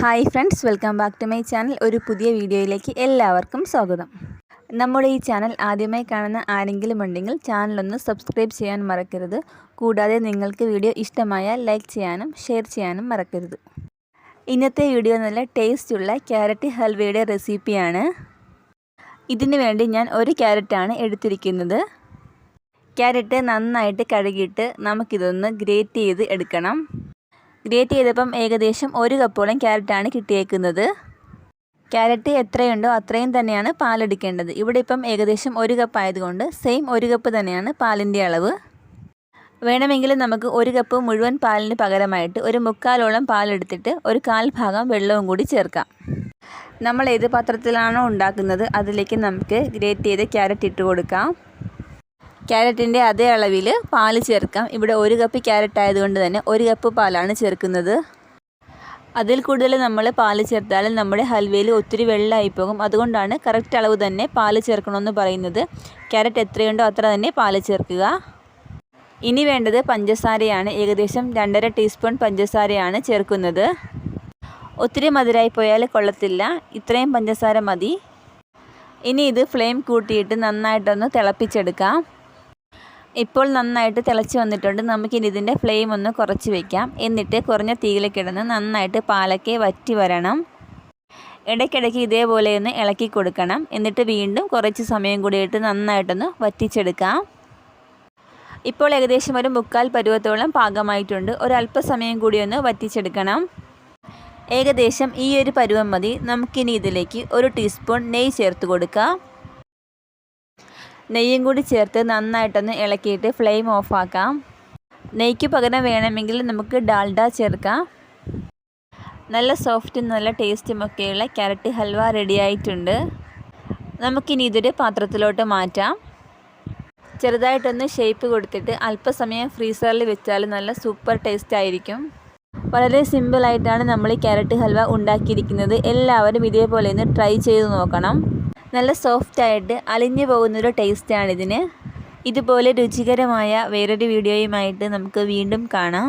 Hi friends, welcome back to my channel. ഒരു പുതിയ വീഡിയോയിലേക്ക് എല്ലാവർക്കും സ്വാഗതം. നമ്മുടെ ഈ ചാനൽ ആദ്യമായി കാണുന്ന ആരെങ്കിലും ഉണ്ടെങ്കിൽ ചാനലൊന്ന് സബ്സ്ക്രൈബ് ചെയ്യാൻ മറക്കരുത്. കൂടാതെ നിങ്ങൾക്ക് വീഡിയോ ഇഷ്ടമായാൽ ലൈക്ക് ചെയ്യാനും ഷെയർ ചെയ്യാനും മറക്കരുത്. ഇന്നത്തെ വീഡിയോ നല്ല ടേസ്റ്റുള്ള ക്യാരറ്റ് ഹൽവയുടെ റെസിപ്പിയാണ്. ഇതിനു വേണ്ടി ഞാൻ ഒരു ക്യാരറ്റാണ് എടുത്തിരിക്കുന്നത്. ക്യാരറ്റ് നന്നായിട്ട് കഴുകിയിട്ട് നമുക്കിതൊന്ന് ഗ്രേറ്റ് ചെയ്ത് എടുക്കണം. ഗ്രേറ്റ് ചെയ്തപ്പം ഏകദേശം 1 കപ്പോളം ക്യാരറ്റാണ് കിട്ടിയേക്കുന്നത്. ക്യാരറ്റ് എത്രയുണ്ടോ അത്രയും തന്നെയാണ് പാലെടുക്കേണ്ടത്. ഇവിടെ ഇപ്പം ഏകദേശം 1 കപ്പ് ആയതുകൊണ്ട് സെയിം 1 കപ്പ് തന്നെയാണ് പാലിൻ്റെ അളവ്. വേണമെങ്കിൽ നമുക്ക് 1 കപ്പ് മുഴുവൻ പാലിന് പകരമായിട്ട് ഒരു 1/4ഓളം പാലെടുത്തിട്ട് ഒരു 1/4 ഭാഗം വെള്ളവും കൂടി ചേർക്കാം. നമ്മൾ ഏത് പാത്രത്തിലാണോ ഉണ്ടാക്കുന്നത് അതിലേക്ക് നമുക്ക് ഗ്രേറ്റ് ചെയ്ത് ക്യാരറ്റ് ഇട്ട് കൊടുക്കാം. ക്യാരറ്റിൻ്റെ അതേ അളവിൽ പാൽ ചേർക്കാം. ഇവിടെ 1 കപ്പ് ക്യാരറ്റ് ആയതുകൊണ്ട് തന്നെ 1 കപ്പ് പാലാണ് ചേർക്കുന്നത്. അതിൽ കൂടുതൽ നമ്മൾ പാൽ ചേർത്താലും നമ്മുടെ ഹൽവയിൽ ഒത്തിരി വെള്ളമായി പോകും. അതുകൊണ്ടാണ് കറക്റ്റ് അളവ് തന്നെ പാൽ ചേർക്കണമെന്ന് പറയുന്നത്. ക്യാരറ്റ് എത്രയുണ്ടോ അത്ര തന്നെ പാൽ ചേർക്കുക. ഇനി വേണ്ടത് പഞ്ചസാരയാണ്. ഏകദേശം 2.5 ടീസ്പൂൺ പഞ്ചസാരയാണ് ചേർക്കുന്നത്. ഒത്തിരി മധുരമായി പോയാൽ കൊള്ളത്തില്ല. ഇത്രയും പഞ്ചസാര മതി. ഇനി ഇത് ഫ്ലെയിം കൂട്ടിയിട്ട് നന്നായിട്ടൊന്ന് തിളപ്പിച്ചെടുക്കാം. ഇപ്പോൾ നന്നായിട്ട് തിളച്ച് വന്നിട്ടുണ്ട്. നമുക്കിനി ഇതിൻ്റെ ഫ്ലെയിം ഒന്ന് കുറച്ച് വയ്ക്കാം. എന്നിട്ട് കുറഞ്ഞ തീയിലേക്കിടന്ന് നന്നായിട്ട് പാലൊക്കെ വറ്റി വരണം. ഇടയ്ക്കിടയ്ക്ക് ഇതേപോലെ ഒന്ന് ഇളക്കി കൊടുക്കണം. എന്നിട്ട് വീണ്ടും കുറച്ച് സമയം കൂടിയിട്ട് നന്നായിട്ടൊന്ന് വറ്റിച്ചെടുക്കാം. ഇപ്പോൾ ഏകദേശം ഒരു 1/4 പരുവത്തോളം പാകമായിട്ടുണ്ട്. ഒരല്പസമയം കൂടി ഒന്ന് വറ്റിച്ചെടുക്കണം. ഏകദേശം ഈ ഒരു പരുവം മതി. നമുക്കിനി ഇതിലേക്ക് 1 ടീസ്പൂൺ നെയ്യ് ചേർത്ത് കൊടുക്കാം. നെയ്യും കൂടി ചേർത്ത് നന്നായിട്ടൊന്ന് ഇളക്കിയിട്ട് ഫ്ലെയിം ഓഫാക്കാം. നെയ്ക്ക് പകരം വേണമെങ്കിൽ നമുക്ക് ഡാൽഡ ചേർക്കാം. നല്ല സോഫ്റ്റും നല്ല ടേസ്റ്റും ഒക്കെയുള്ള ക്യാരറ്റ് ഹൽവ റെഡി ആയിട്ടുണ്ട്. നമുക്കിനി ഇതൊരു പാത്രത്തിലോട്ട് മാറ്റാം. ചെറുതായിട്ടൊന്ന് ഷേപ്പ് കൊടുത്തിട്ട് അല്പസമയം ഫ്രീസറിൽ വെച്ചാൽ നല്ല സൂപ്പർ ടേസ്റ്റ് ആയിരിക്കും. വളരെ സിമ്പിളായിട്ടാണ് നമ്മൾ ഈ ക്യാരറ്റ് ഹൽവ ഉണ്ടാക്കിയിരിക്കുന്നത്. എല്ലാവരും ഇതേപോലെ ഒന്ന് ട്രൈ ചെയ്ത് നോക്കണം. നല്ല സോഫ്റ്റായിട്ട് അലിഞ്ഞു പോകുന്നൊരു ടേസ്റ്റാണിതിന്. ഇതുപോലെ രുചികരമായ വേറൊരു വീഡിയോയുമായിട്ട് നമുക്ക് വീണ്ടും കാണാം.